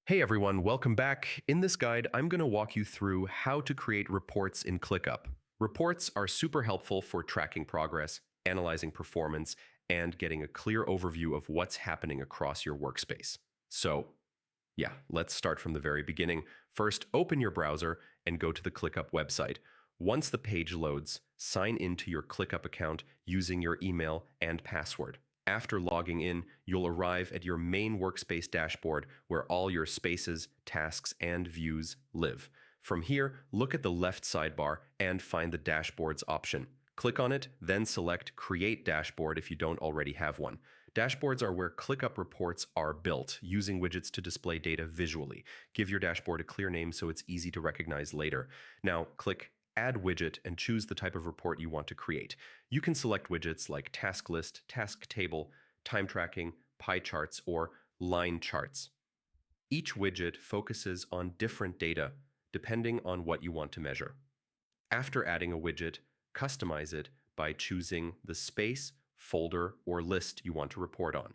Hey everyone, welcome back. In this guide, I'm going to walk you through how to create reports in Clickup. Reports are super helpful for tracking progress, analyzing performance, and getting a clear overview of what's happening across your workspace. Let's start from the very beginning. First, open your browser and go to the Clickup website. Once the page loads, sign into your Clickup account using your email and password. After logging in, you'll arrive at your main workspace dashboard where all your spaces, tasks, and views live. From here, look at the left sidebar and find the Dashboards option. Click on it, then select Create Dashboard if you don't already have one. Dashboards are where ClickUp reports are built, using widgets to display data visually. Give your dashboard a clear name so it's easy to recognize later. Now, click Add Widget and choose the type of report you want to create. You can select widgets like Task List, Task Table, Time Tracking, Pie Charts, or Line Charts. Each widget focuses on different data, depending on what you want to measure. After adding a widget, customize it by choosing the space, folder, or list you want to report on.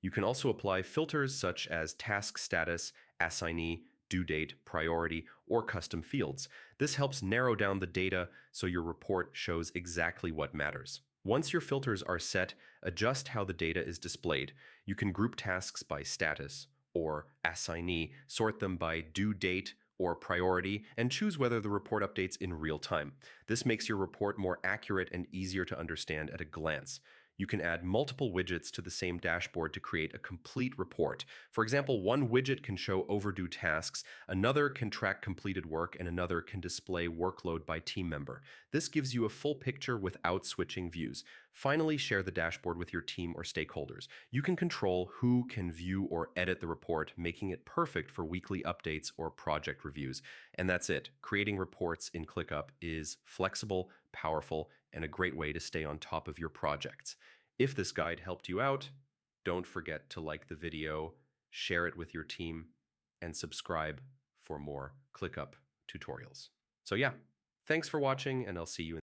You can also apply filters such as task status, assignee, due date, priority, or custom fields. This helps narrow down the data so your report shows exactly what matters. Once your filters are set, adjust how the data is displayed. You can group tasks by status or assignee, sort them by due date or priority, and choose whether the report updates in real time. This makes your report more accurate and easier to understand at a glance. You can add multiple widgets to the same dashboard to create a complete report. For example, one widget can show overdue tasks, another can track completed work, and another can display workload by team member. This gives you a full picture without switching views. Finally, share the dashboard with your team or stakeholders. You can control who can view or edit the report, making it perfect for weekly updates or project reviews. And that's it. Creating reports in ClickUp is flexible, powerful, and a great way to stay on top of your projects. If this guide helped you out, don't forget to like the video, share it with your team, and subscribe for more ClickUp tutorials. Thanks for watching, and I'll see you in